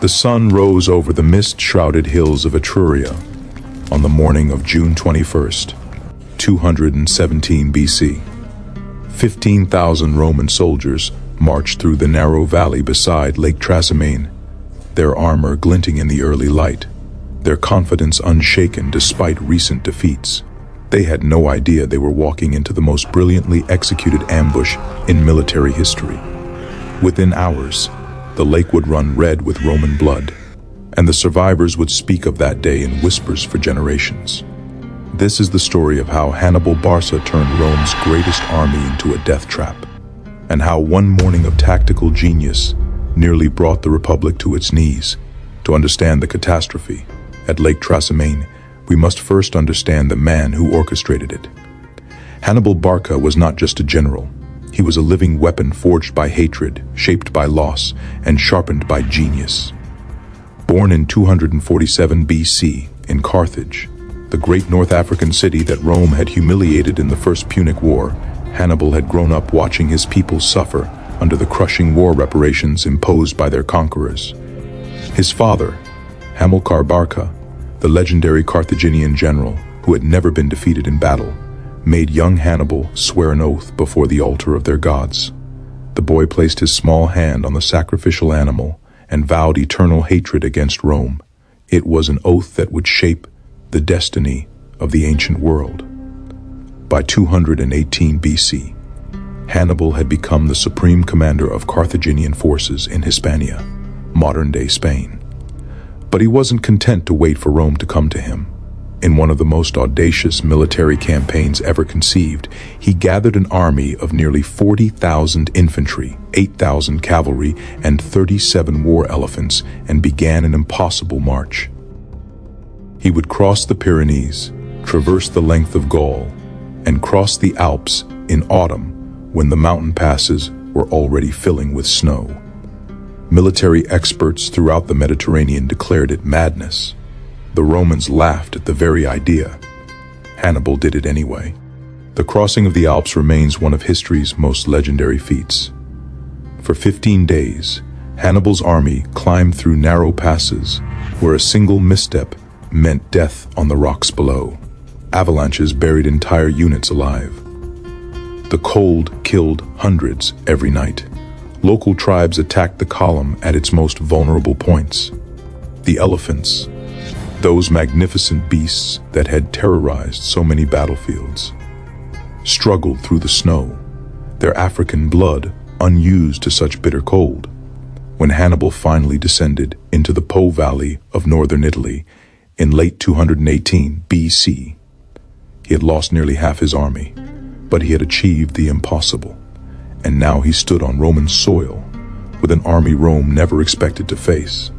The sun rose over the mist-shrouded hills of Etruria on the morning of June 21st, 217 BC. 15,000 Roman soldiers marched through the narrow valley beside Lake Trasimene, their armor glinting in the early light, their confidence unshaken despite recent defeats. They had no idea they were walking into the most brilliantly executed ambush in military history. Within hours, the lake would run red with Roman blood, and the survivors would speak of that day in whispers for generations. This is the story of how Hannibal Barca turned Rome's greatest army into a death trap, and how one morning of tactical genius nearly brought the Republic to its knees. To understand the catastrophe at Lake Trasimene, we must first understand the man who orchestrated it. Hannibal Barca was not just a general. He was a living weapon forged by hatred, shaped by loss, and sharpened by genius. Born in 247 BC in Carthage, the great North African city that Rome had humiliated in the First Punic War, Hannibal had grown up watching his people suffer under the crushing war reparations imposed by their conquerors. His father, Hannibal Barca, the legendary Carthaginian general who had never been defeated in battle, made young Hannibal swear an oath before the altar of their gods. The boy placed his small hand on the sacrificial animal and vowed eternal hatred against Rome. It was an oath that would shape the destiny of the ancient world. By 218 BC, Hannibal had become the supreme commander of Carthaginian forces in Hispania, modern-day Spain. But he wasn't content to wait for Rome to come to him. In one of the most audacious military campaigns ever conceived, he gathered an army of nearly 40,000 infantry, 8,000 cavalry, and 37 war elephants and began an impossible march. He would cross the Pyrenees, traverse the length of Gaul, and cross the Alps in autumn when the mountain passes were already filling with snow. Military experts throughout the Mediterranean declared it madness. The Romans laughed at the very idea. Hannibal did it anyway. The crossing of the Alps remains one of history's most legendary feats. For 15 days, Hannibal's army climbed through narrow passes where a single misstep meant death on the rocks below. Avalanches buried entire units alive. The cold killed hundreds every night. Local tribes attacked the column at its most vulnerable points. The elephants, those magnificent beasts that had terrorized so many battlefields, struggled through the snow, their African blood unused to such bitter cold. When Hannibal finally descended into the Po Valley of northern Italy in late 218 BC, he had lost nearly half his army, but he had achieved the impossible, and now he stood on Roman soil with an army Rome never expected to face.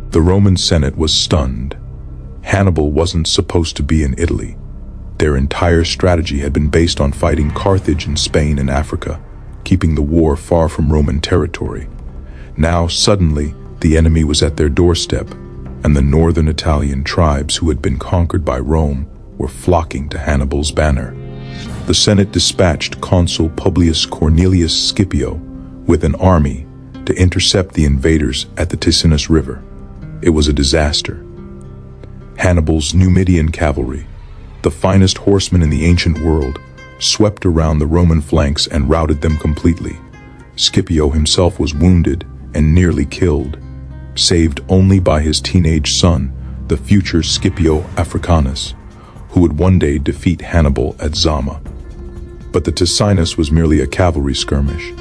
The Roman Senate was stunned. Hannibal wasn't supposed to be in Italy. Their entire strategy had been based on fighting Carthage in Spain and Africa, keeping the war far from Roman territory. Now, suddenly, the enemy was at their doorstep, and the northern Italian tribes who had been conquered by Rome were flocking to Hannibal's banner. The Senate dispatched Consul Publius Cornelius Scipio with an army to intercept the invaders at the Ticinus River. It was a disaster. Hannibal's Numidian cavalry, the finest horsemen in the ancient world, swept around the Roman flanks and routed them completely. Scipio himself was wounded and nearly killed, saved only by his teenage son, the future Scipio Africanus, who would one day defeat Hannibal at Zama. But the Ticinus was merely a cavalry skirmish.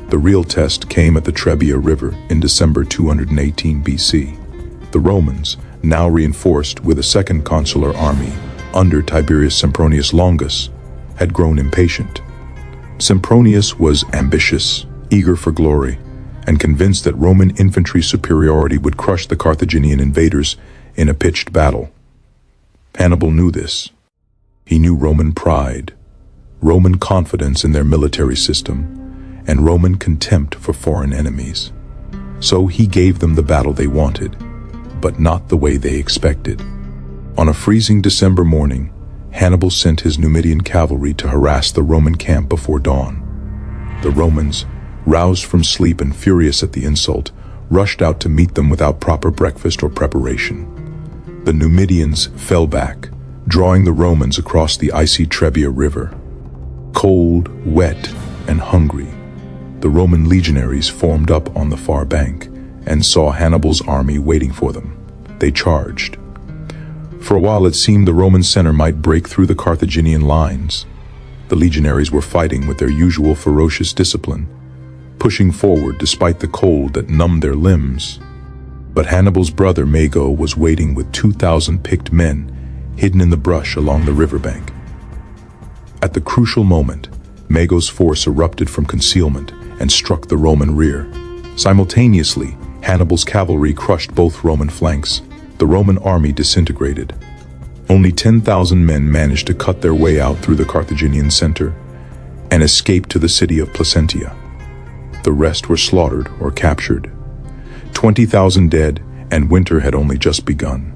The real test came at the Trebia River in December 218 BC. The Romans, now reinforced with a second consular army under Tiberius Sempronius Longus, had grown impatient. Sempronius was ambitious, eager for glory, and convinced that Roman infantry superiority would crush the Carthaginian invaders in a pitched battle. Hannibal knew this. He knew Roman pride, Roman confidence in their military system, and Roman contempt for foreign enemies. So he gave them the battle they wanted, but not the way they expected. On a freezing December morning, Hannibal sent his Numidian cavalry to harass the Roman camp before dawn. The Romans, roused from sleep and furious at the insult, rushed out to meet them without proper breakfast or preparation. The Numidians fell back, drawing the Romans across the icy Trebia River. Cold, wet, and hungry, the Roman legionaries formed up on the far bank and saw Hannibal's army waiting for them. They charged. For a while it seemed the Roman center might break through the Carthaginian lines. The legionaries were fighting with their usual ferocious discipline, pushing forward despite the cold that numbed their limbs. But Hannibal's brother Mago was waiting with 2,000 picked men hidden in the brush along the riverbank. At the crucial moment, Mago's force erupted from concealment and struck the Roman rear. Simultaneously, Hannibal's cavalry crushed both Roman flanks. The Roman army disintegrated. Only 10,000 men managed to cut their way out through the Carthaginian center and escape to the city of Placentia. The rest were slaughtered or captured. 20,000 dead, and winter had only just begun.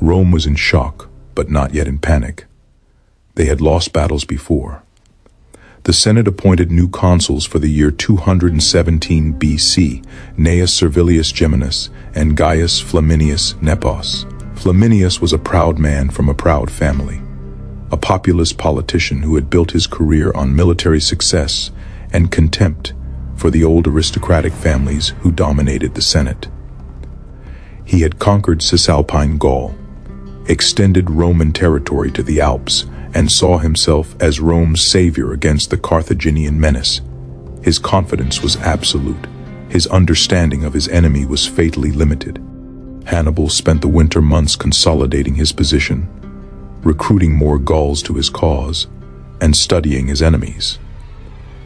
Rome was in shock, but not yet in panic. They had lost battles before. The Senate appointed new consuls for the year 217 BC, Gnaeus Servilius Geminus and Gaius Flaminius Nepos. Flaminius was a proud man from a proud family, a populist politician who had built his career on military success and contempt for the old aristocratic families who dominated the Senate. He had conquered Cisalpine Gaul, extended Roman territory to the Alps, and saw himself as Rome's savior against the Carthaginian menace. His confidence was absolute. His understanding of his enemy was fatally limited. Hannibal spent the winter months consolidating his position, recruiting more Gauls to his cause, and studying his enemies.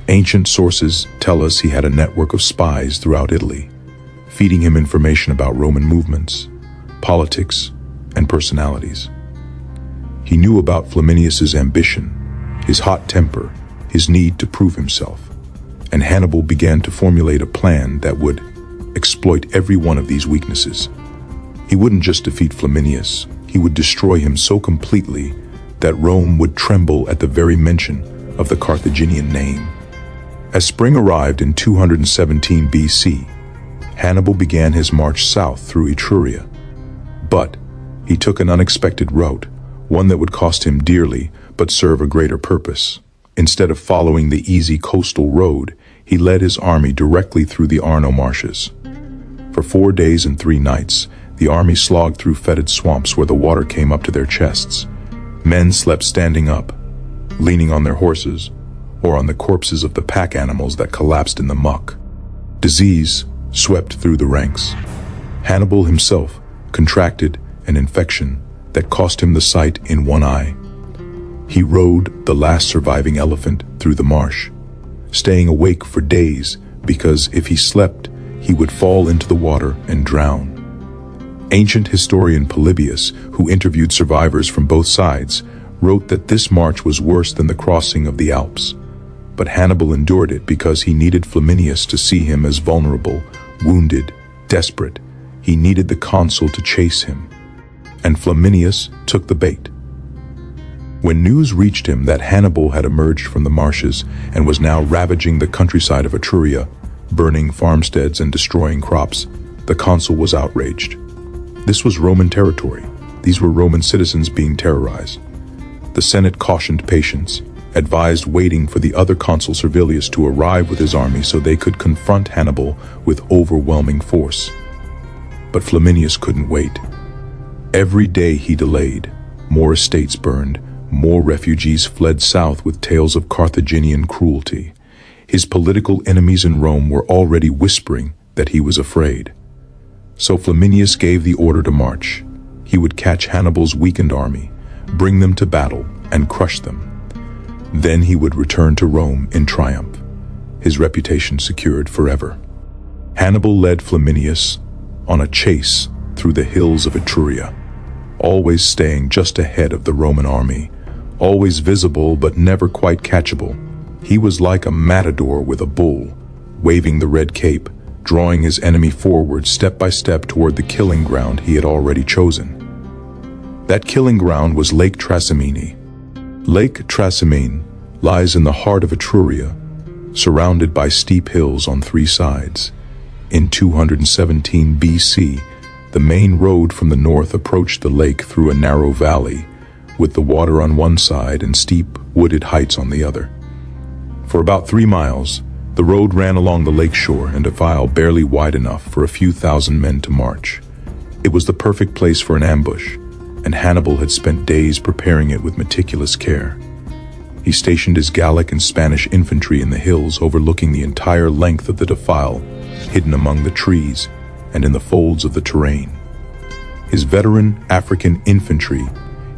Ancient sources tell us he had a network of spies throughout Italy, feeding him information about Roman movements, politics, and personalities. He knew about Flaminius's ambition, his hot temper, his need to prove himself, and Hannibal began to formulate a plan that would exploit every one of these weaknesses. He wouldn't just defeat Flaminius, he would destroy him so completely that Rome would tremble at the very mention of the Carthaginian name. As spring arrived in 217 BC, Hannibal began his march south through Etruria. But he took an unexpected route, one that would cost him dearly but serve a greater purpose. Instead of following the easy coastal road, he led his army directly through the Arno marshes. For 4 days and 3 nights, the army slogged through fetid swamps where the water came up to their chests. Men slept standing up, leaning on their horses, or on the corpses of the pack animals that collapsed in the muck. Disease swept through the ranks. Hannibal himself contracted an infection that cost him the sight in one eye. He rode the last surviving elephant through the marsh, staying awake for days because if he slept, he would fall into the water and drown. Ancient historian Polybius, who interviewed survivors from both sides, wrote that this march was worse than the crossing of the Alps. But Hannibal endured it because he needed Flaminius to see him as vulnerable, wounded, desperate. He needed the consul to chase him. And Flaminius took the bait. When news reached him that Hannibal had emerged from the marshes and was now ravaging the countryside of Etruria, burning farmsteads and destroying crops, the consul was outraged. This was Roman territory. These were Roman citizens being terrorized. The Senate cautioned patience, advised waiting for the other consul Servilius to arrive with his army so they could confront Hannibal with overwhelming force. But Flaminius couldn't wait. Every day he delayed, more estates burned, more refugees fled south with tales of Carthaginian cruelty. His political enemies in Rome were already whispering that he was afraid. So Flaminius gave the order to march. He would catch Hannibal's weakened army, bring them to battle, and crush them. Then he would return to Rome in triumph, his reputation secured forever. Hannibal led Flaminius on a chase through the hills of Etruria, always staying just ahead of the Roman army, always visible but never quite catchable. He was like a matador with a bull, waving the red cape, drawing his enemy forward step by step toward the killing ground he had already chosen. That killing ground was Lake Trasimene. Lake Trasimene lies in the heart of Etruria, surrounded by steep hills on 3 sides. In 217 BC, the main road from the north approached the lake through a narrow valley, with the water on one side and steep, wooded heights on the other. For about 3 miles, the road ran along the lake shore in a defile barely wide enough for a few thousand men to march. It was the perfect place for an ambush, and Hannibal had spent days preparing it with meticulous care. He stationed his Gallic and Spanish infantry in the hills overlooking the entire length of the defile, hidden among the trees and in the folds of the terrain. His veteran African infantry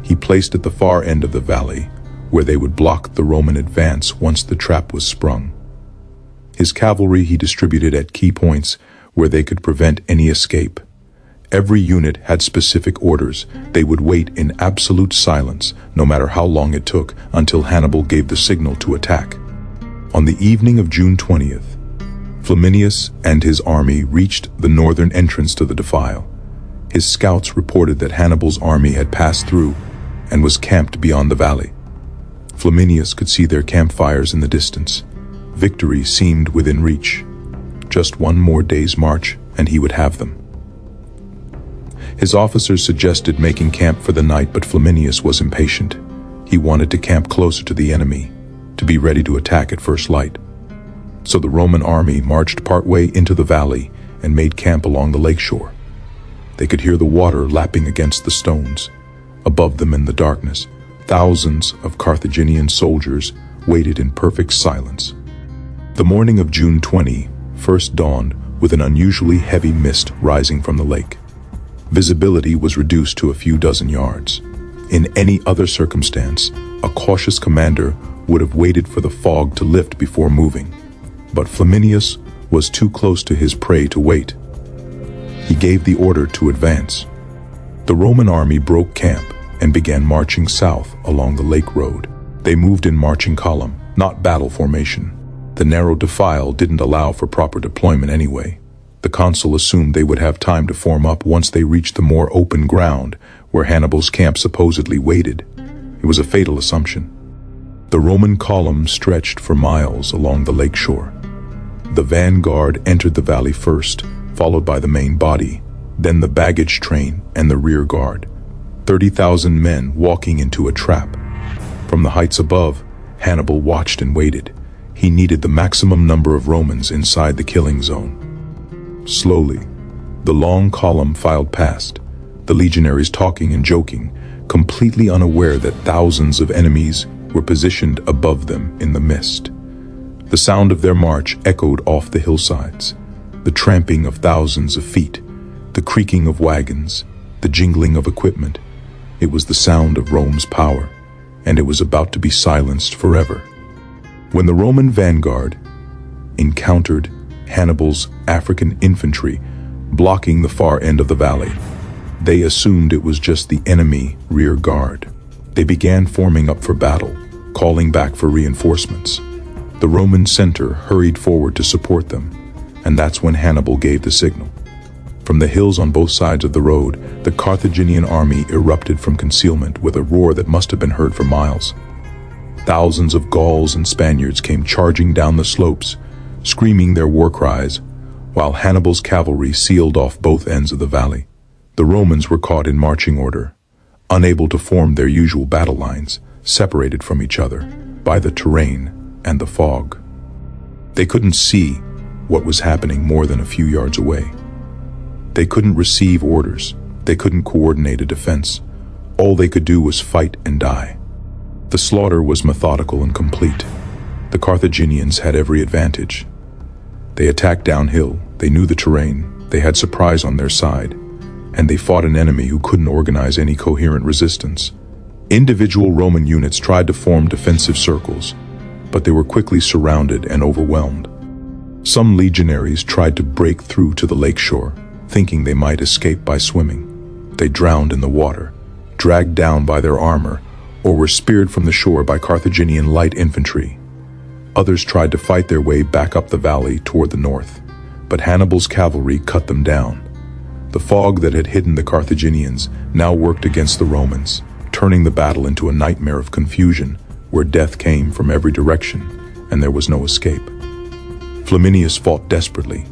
he placed at the far end of the valley, where they would block the Roman advance once the trap was sprung. His cavalry he distributed at key points where they could prevent any escape. Every unit had specific orders. They would wait in absolute silence, no matter how long it took, until Hannibal gave the signal to attack. On the evening of June 20th, Flaminius and his army reached the northern entrance to the defile. His scouts reported that Hannibal's army had passed through and was camped beyond the valley. Flaminius could see their campfires in the distance. Victory seemed within reach. Just one more day's march, and he would have them. His officers suggested making camp for the night, but Flaminius was impatient. He wanted to camp closer to the enemy, to be ready to attack at first light. So the Roman army marched partway into the valley and made camp along the lakeshore. They could hear the water lapping against the stones. Above them in the darkness, thousands of Carthaginian soldiers waited in perfect silence. The morning of June 20 first dawned with an unusually heavy mist rising from the lake. Visibility was reduced to a few dozen yards. In any other circumstance, a cautious commander would have waited for the fog to lift before moving. But Flaminius was too close to his prey to wait. He gave the order to advance. The Roman army broke camp and began marching south along the lake road. They moved in marching column, not battle formation. The narrow defile didn't allow for proper deployment anyway. The consul assumed they would have time to form up once they reached the more open ground where Hannibal's camp supposedly waited. It was a fatal assumption. The Roman column stretched for miles along the lake shore. The vanguard entered the valley first, followed by the main body, then the baggage train and the rear guard. 30,000 men walking into a trap. From the heights above, Hannibal watched and waited. He needed the maximum number of Romans inside the killing zone. Slowly, the long column filed past, the legionaries talking and joking, completely unaware that thousands of enemies were positioned above them in the mist. The sound of their march echoed off the hillsides, the tramping of thousands of feet, the creaking of wagons, the jingling of equipment. It was the sound of Rome's power, and it was about to be silenced forever. When the Roman vanguard encountered Hannibal's African infantry blocking the far end of the valley, they assumed it was just the enemy rear guard. They began forming up for battle, calling back for reinforcements. The Roman center hurried forward to support them, and that's when Hannibal gave the signal. From the hills on both sides of the road, the Carthaginian army erupted from concealment with a roar that must have been heard for miles. Thousands of Gauls and Spaniards came charging down the slopes, screaming their war cries, while Hannibal's cavalry sealed off both ends of the valley. The Romans were caught in marching order, unable to form their usual battle lines, separated from each other by the terrain and the fog. They couldn't see what was happening more than a few yards away. They couldn't receive orders. They couldn't coordinate a defense. All they could do was fight and die. The slaughter was methodical and complete. The Carthaginians had every advantage. They attacked downhill, they knew the terrain, they had surprise on their side, and they fought an enemy who couldn't organize any coherent resistance. Individual Roman units tried to form defensive circles, but they were quickly surrounded and overwhelmed. Some legionaries tried to break through to the lakeshore, thinking they might escape by swimming. They drowned in the water, dragged down by their armor, or were speared from the shore by Carthaginian light infantry. Others tried to fight their way back up the valley toward the north, but Hannibal's cavalry cut them down. The fog that had hidden the Carthaginians now worked against the Romans, turning the battle into a nightmare of confusion where death came from every direction and there was no escape. Flaminius fought desperately,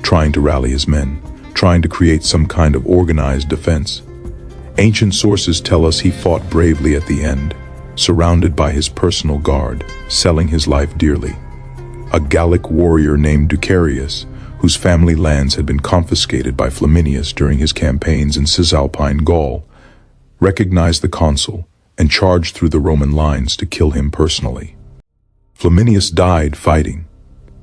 trying to rally his men, trying to create some kind of organized defense. Ancient sources tell us he fought bravely at the end, surrounded by his personal guard, selling his life dearly. A Gallic warrior named Ducarius, whose family lands had been confiscated by Flaminius during his campaigns in Cisalpine Gaul, recognized the consul and charged through the Roman lines to kill him personally. Flaminius died fighting,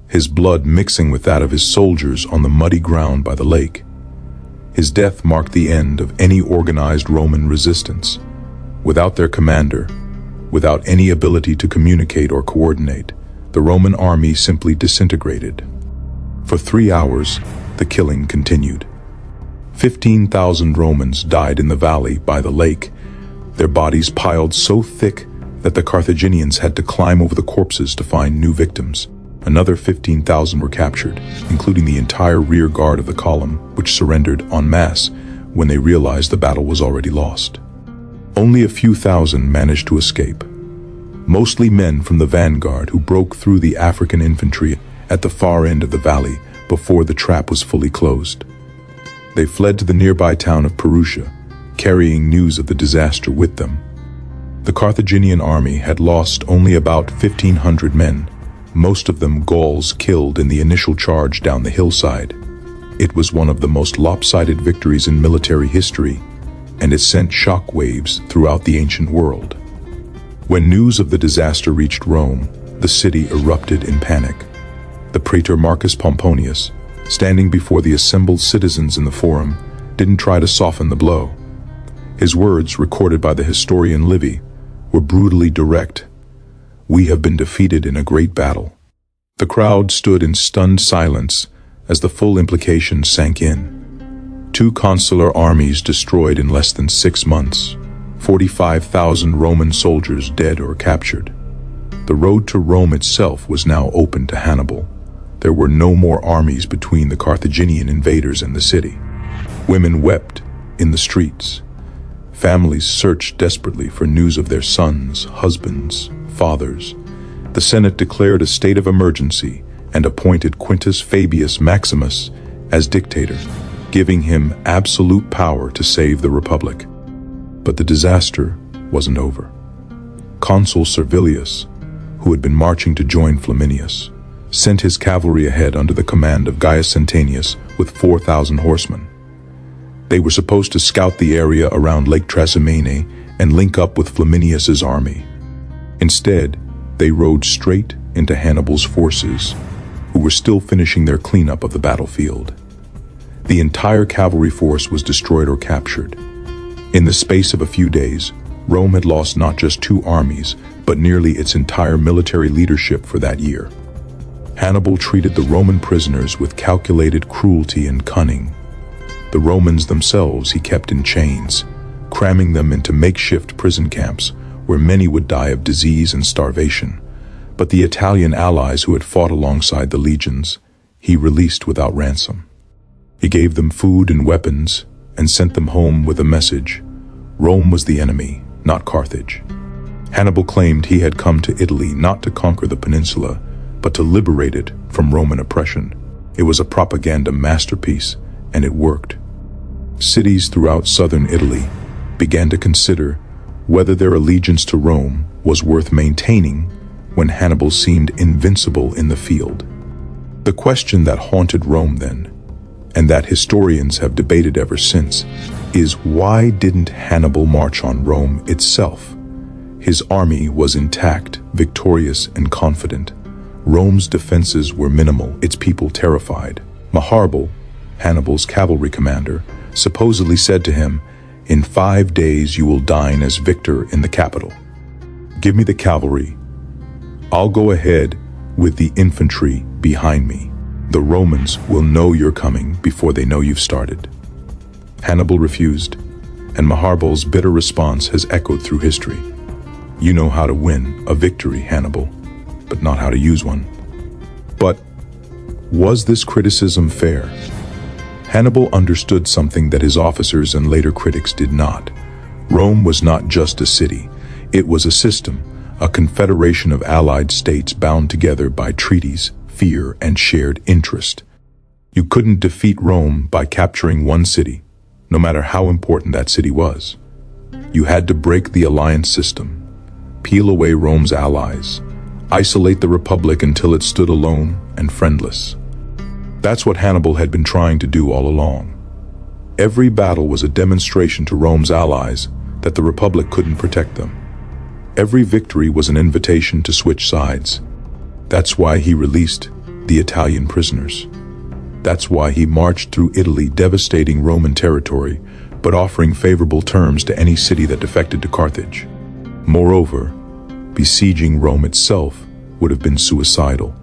his blood mixing with that of his soldiers on the muddy ground by the lake. His death marked the end of any organized Roman resistance. Without their commander, without any ability to communicate or coordinate, the Roman army simply disintegrated. For 3 hours, the killing continued. 15,000 Romans died in the valley by the lake, their bodies piled so thick that the Carthaginians had to climb over the corpses to find new victims. Another 15,000 were captured, including the entire rear guard of the column, which surrendered en masse when they realized the battle was already lost. Only a few thousand managed to escape, mostly men from the vanguard who broke through the African infantry at the far end of the valley before the trap was fully closed. They fled to the nearby town of Perugia, carrying news of the disaster with them. The Carthaginian army had lost only about 1,500 men, most of them Gauls killed in the initial charge down the hillside. It was one of the most lopsided victories in military history, and it sent shockwaves throughout the ancient world. When news of the disaster reached Rome, the city erupted in panic. The praetor Marcus Pomponius, standing before the assembled citizens in the forum, didn't try to soften the blow. His words, recorded by the historian Livy, were brutally direct. "We have been defeated in a great battle." The crowd stood in stunned silence as the full implications sank in. 2 consular armies destroyed in less than 6 months, 45,000 Roman soldiers dead or captured. The road to Rome itself was now open to Hannibal. There were no more armies between the Carthaginian invaders and the city. Women wept in the streets. Families searched desperately for news of their sons, husbands, fathers. The Senate declared a state of emergency and appointed Quintus Fabius Maximus as dictator, giving him absolute power to save the Republic. But the disaster wasn't over. Consul Servilius, who had been marching to join Flaminius, sent his cavalry ahead under the command of Gaius Centenius with 4,000 horsemen. They were supposed to scout the area around Lake Trasimene and link up with Flaminius's army. Instead, they rode straight into Hannibal's forces, who were still finishing their cleanup of the battlefield. The entire cavalry force was destroyed or captured. In the space of a few days, Rome had lost not just 2 armies, but nearly its entire military leadership for that year. Hannibal treated the Roman prisoners with calculated cruelty and cunning. The Romans themselves he kept in chains, cramming them into makeshift prison camps where many would die of disease and starvation. But the Italian allies who had fought alongside the legions, he released without ransom. He gave them food and weapons and sent them home with a message: Rome was the enemy, not Carthage. Hannibal claimed he had come to Italy not to conquer the peninsula, but to liberate it from Roman oppression. It was a propaganda masterpiece, and it worked. Cities throughout southern Italy began to consider whether their allegiance to Rome was worth maintaining when Hannibal seemed invincible in the field. The question that haunted Rome then, and that historians have debated ever since, is why didn't Hannibal march on Rome itself? His army was intact, victorious, and confident. Rome's defenses were minimal, its people terrified. Maharbal, Hannibal's cavalry commander, supposedly said to him, "In 5 days you will dine as victor in the capital. Give me the cavalry. I'll go ahead with the infantry behind me. The Romans will know you're coming before they know you've started." Hannibal refused, and Maharbal's bitter response has echoed through history. "You know how to win a victory, Hannibal, but not how to use one." But was this criticism fair? Hannibal understood something that his officers and later critics did not. Rome was not just a city. It was a system, a confederation of allied states bound together by treaties, fear, and shared interest. You couldn't defeat Rome by capturing one city, no matter how important that city was. You had to break the alliance system, peel away Rome's allies, isolate the Republic until it stood alone and friendless. That's what Hannibal had been trying to do all along. Every battle was a demonstration to Rome's allies that the Republic couldn't protect them. Every victory was an invitation to switch sides. That's why he released the Italian prisoners. That's why he marched through Italy, devastating Roman territory, but offering favorable terms to any city that defected to Carthage. Moreover, besieging Rome itself would have been suicidal.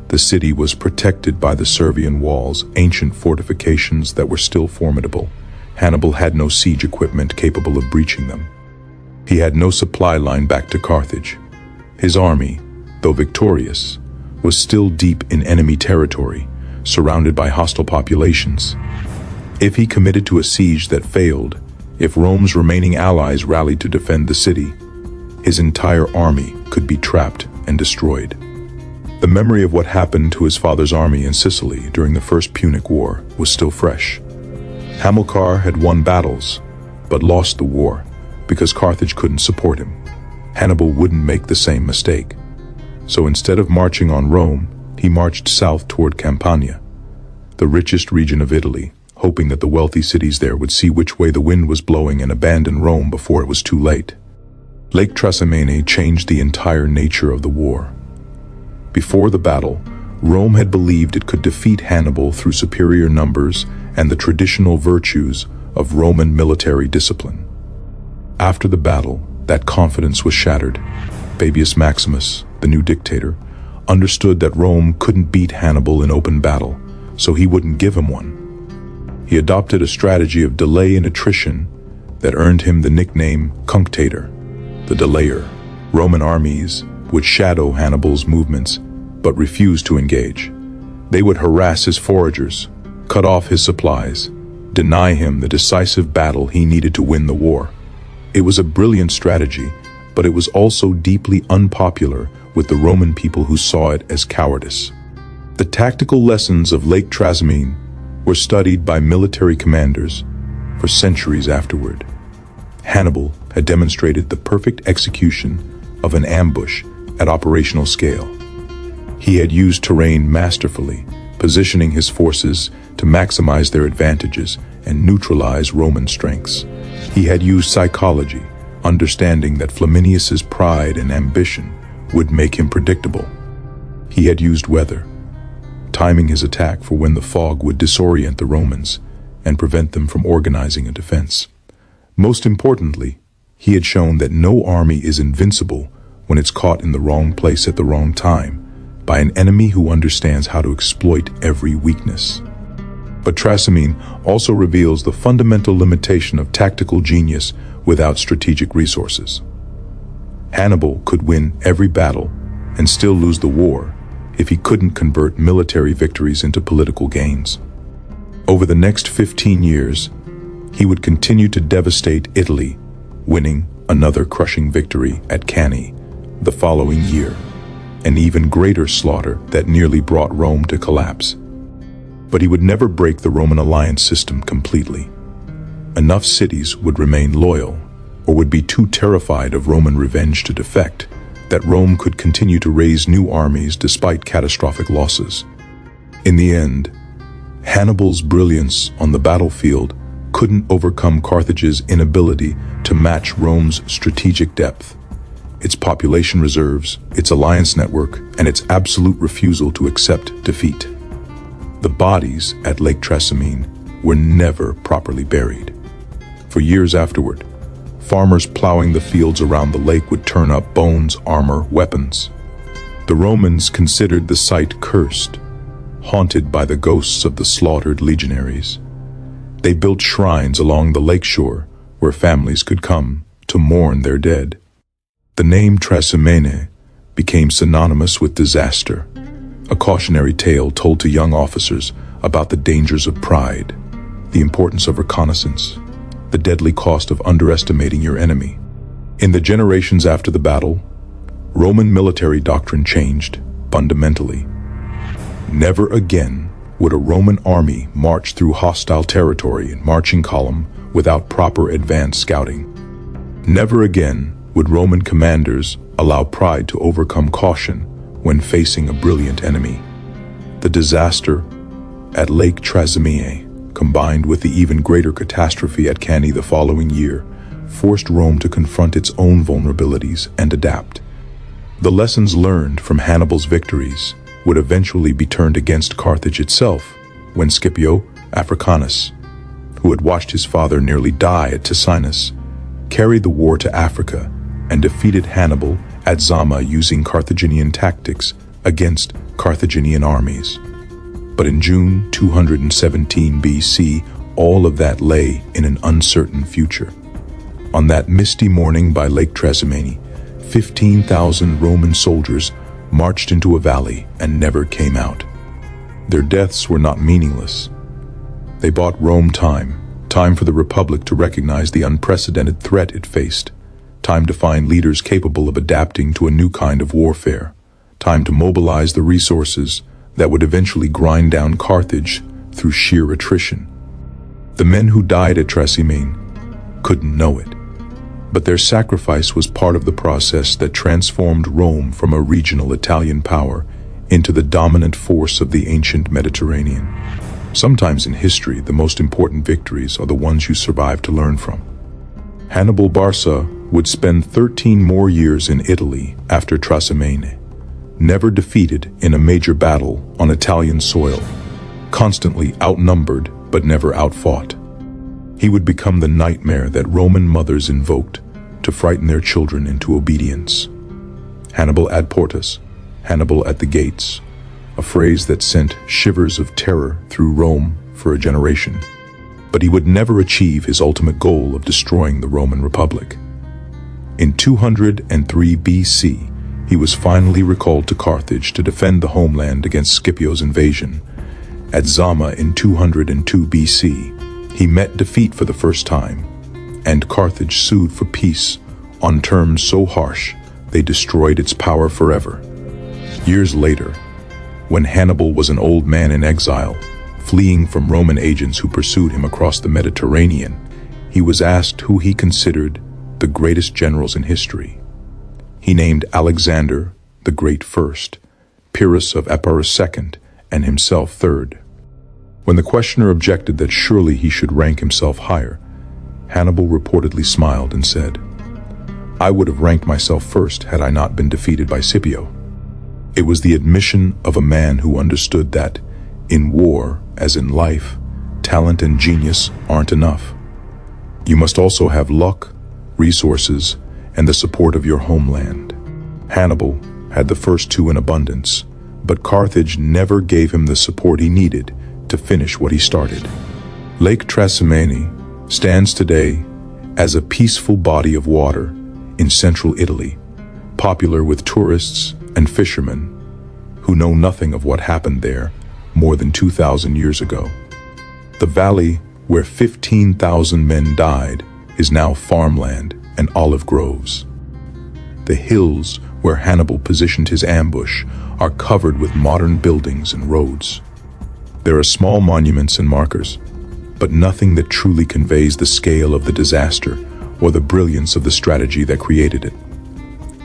The city was protected by the Servian walls, ancient fortifications that were still formidable. Hannibal had no siege equipment capable of breaching them. He had no supply line back to Carthage. His army, though victorious, was still deep in enemy territory, surrounded by hostile populations. If he committed to a siege that failed, if Rome's remaining allies rallied to defend the city, his entire army could be trapped and destroyed. The memory of what happened to his father's army in Sicily during the First Punic War was still fresh. Hamilcar had won battles, but lost the war because Carthage couldn't support him. Hannibal wouldn't make the same mistake. So instead of marching on Rome, he marched south toward Campania, the richest region of Italy, hoping that the wealthy cities there would see which way the wind was blowing and abandon Rome before it was too late. Lake Trasimene changed the entire nature of the war. Before the battle, Rome had believed it could defeat Hannibal through superior numbers and the traditional virtues of Roman military discipline. After the battle, that confidence was shattered. Fabius Maximus, the new dictator, understood that Rome couldn't beat Hannibal in open battle, so he wouldn't give him one. He adopted a strategy of delay and attrition that earned him the nickname Cunctator, the delayer. Roman armies would shadow Hannibal's movements, but refuse to engage. They would harass his foragers, cut off his supplies, deny him the decisive battle he needed to win the war. It was a brilliant strategy, but it was also deeply unpopular with the Roman people who saw it as cowardice. The tactical lessons of Lake Trasimene were studied by military commanders for centuries afterward. Hannibal had demonstrated the perfect execution of an ambush at operational scale. He had used terrain masterfully, positioning his forces to maximize their advantages and neutralize Roman strengths. He had used psychology, understanding that Flaminius's pride and ambition would make him predictable. He had used weather, timing his attack for when the fog would disorient the Romans and prevent them from organizing a defense. Most importantly, he had shown that no army is invincible when it's caught in the wrong place at the wrong time by an enemy who understands how to exploit every weakness. But Trasimene also reveals the fundamental limitation of tactical genius without strategic resources. Hannibal could win every battle and still lose the war if he couldn't convert military victories into political gains. Over the next 15 years, he would continue to devastate Italy, winning another crushing victory at Cannae the following year, an even greater slaughter that nearly brought Rome to collapse. But he would never break the Roman alliance system completely. Enough cities would remain loyal, or would be too terrified of Roman revenge to defect, that Rome could continue to raise new armies despite catastrophic losses. In the end, Hannibal's brilliance on the battlefield couldn't overcome Carthage's inability to match Rome's strategic depth, its population reserves, its alliance network, and its absolute refusal to accept defeat. The bodies at Lake Trasimene were never properly buried. For years afterward, farmers plowing the fields around the lake would turn up bones, armor, weapons. The Romans considered the site cursed, haunted by the ghosts of the slaughtered legionaries. They built shrines along the lakeshore where families could come to mourn their dead. The name Trasimene became synonymous with disaster, a cautionary tale told to young officers about the dangers of pride, the importance of reconnaissance, the deadly cost of underestimating your enemy. In the generations after the battle, Roman military doctrine changed fundamentally. Never again would a Roman army march through hostile territory in marching column without proper advance scouting. Never again would Roman commanders allow pride to overcome caution when facing a brilliant enemy. The disaster at Lake Trasimene, combined with the even greater catastrophe at Cannae the following year, forced Rome to confront its own vulnerabilities and adapt. The lessons learned from Hannibal's victories would eventually be turned against Carthage itself when Scipio Africanus, who had watched his father nearly die at Ticinus, carried the war to Africa and defeated Hannibal at Zama using Carthaginian tactics against Carthaginian armies. But in June 217 BC, all of that lay in an uncertain future. On that misty morning by Lake Trasimene, 15,000 Roman soldiers marched into a valley and never came out. Their deaths were not meaningless. They bought Rome time for the Republic to recognize the unprecedented threat it faced, time to find leaders capable of adapting to a new kind of warfare, time to mobilize the resources that would eventually grind down Carthage through sheer attrition. The men who died at Trasimene couldn't know it, but their sacrifice was part of the process that transformed Rome from a regional Italian power into the dominant force of the ancient Mediterranean. Sometimes in history, the most important victories are the ones you survive to learn from. Hannibal Barca would spend 13 more years in Italy after Trasimene, never defeated in a major battle on Italian soil, constantly outnumbered but never outfought. He would become the nightmare that Roman mothers invoked to frighten their children into obedience. Hannibal ad portas, Hannibal at the gates, a phrase that sent shivers of terror through Rome for a generation. But he would never achieve his ultimate goal of destroying the Roman Republic. In 203 BC, he was finally recalled to Carthage to defend the homeland against Scipio's invasion. At Zama in 202 BC, he met defeat for the first time, and Carthage sued for peace on terms so harsh they destroyed its power forever. Years later, when Hannibal was an old man in exile, fleeing from Roman agents who pursued him across the Mediterranean, he was asked who he considered the greatest generals in history. He named Alexander the Great first, Pyrrhus of Epirus second, and himself third. When the questioner objected that surely he should rank himself higher, Hannibal reportedly smiled and said, "I would have ranked myself first had I not been defeated by Scipio." It was the admission of a man who understood that, in war, as in life, talent and genius aren't enough. You must also have luck, resources, and the support of your homeland. Hannibal had the first two in abundance, but Carthage never gave him the support he needed to finish what he started. Lake Trasimene stands today as a peaceful body of water in central Italy, popular with tourists and fishermen who know nothing of what happened there more than 2,000 years ago. The valley where 15,000 men died is now farmland and olive groves. The hills where Hannibal positioned his ambush are covered with modern buildings and roads. There are small monuments and markers, but nothing that truly conveys the scale of the disaster or the brilliance of the strategy that created it.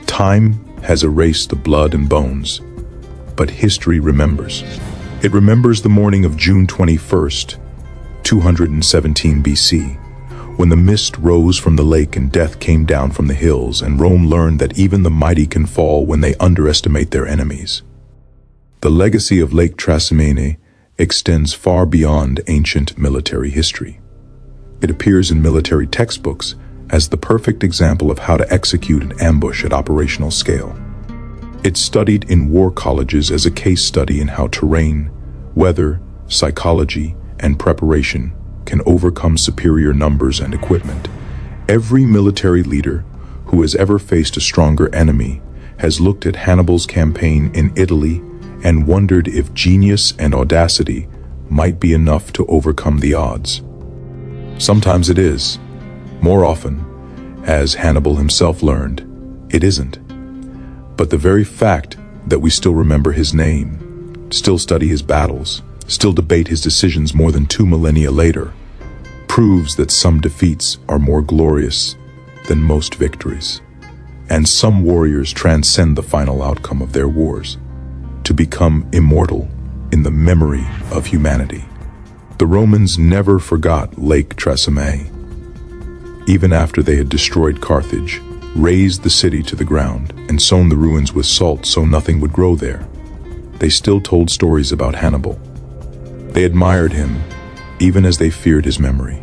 Time has erased the blood and bones, but history remembers. It remembers the morning of June 21st, 217 BC, when the mist rose from the lake and death came down from the hills, and Rome learned that even the mighty can fall when they underestimate their enemies. The legacy of Lake Trasimene extends far beyond ancient military history. It appears in military textbooks as the perfect example of how to execute an ambush at operational scale. It's studied in war colleges as a case study in how terrain, weather, psychology, and preparation can overcome superior numbers and equipment. Every military leader who has ever faced a stronger enemy has looked at Hannibal's campaign in Italy and wondered if genius and audacity might be enough to overcome the odds. Sometimes it is. More often, as Hannibal himself learned, it isn't. But the very fact that we still remember his name, still study his battles, still debate his decisions more than 2 millennia later, proves that some defeats are more glorious than most victories. And some warriors transcend the final outcome of their wars to become immortal in the memory of humanity. The Romans never forgot Lake Trasimene. Even after they had destroyed Carthage, razed the city to the ground, and sown the ruins with salt so nothing would grow there, they still told stories about Hannibal. They admired him, even as they feared his memory.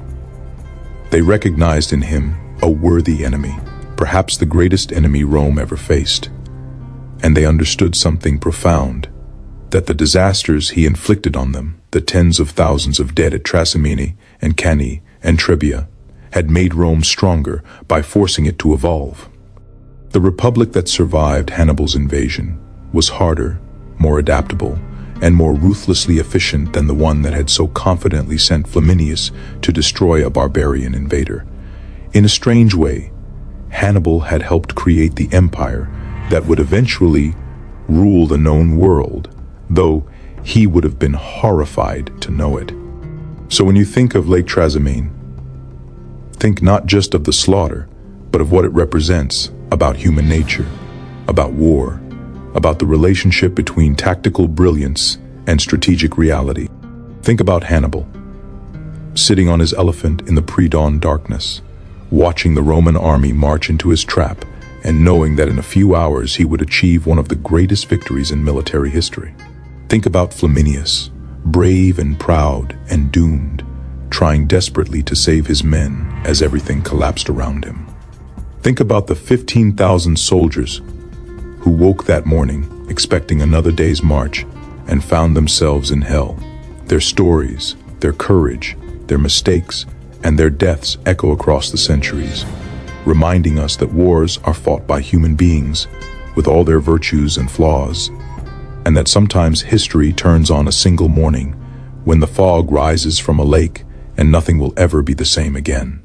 They recognized in him a worthy enemy, perhaps the greatest enemy Rome ever faced. And they understood something profound, that the disasters he inflicted on them, the tens of thousands of dead at Trasimene and Cannae and Trebia, had made Rome stronger by forcing it to evolve. The republic that survived Hannibal's invasion was harder, more adaptable, and more ruthlessly efficient than the one that had so confidently sent Flaminius to destroy a barbarian invader. In a strange way, Hannibal had helped create the empire that would eventually rule the known world, though he would have been horrified to know it. So when you think of Lake Trasimene, think not just of the slaughter, but of what it represents about human nature, about war, about the relationship between tactical brilliance and strategic reality. Think about Hannibal, sitting on his elephant in the pre-dawn darkness, watching the Roman army march into his trap, and knowing that in a few hours he would achieve one of the greatest victories in military history. Think about Flaminius, brave and proud and doomed, trying desperately to save his men as everything collapsed around him. Think about the 15,000 soldiers who woke that morning expecting another day's march and found themselves in hell. Their stories, their courage, their mistakes, and their deaths echo across the centuries, reminding us that wars are fought by human beings with all their virtues and flaws, and that sometimes history turns on a single morning when the fog rises from a lake and nothing will ever be the same again.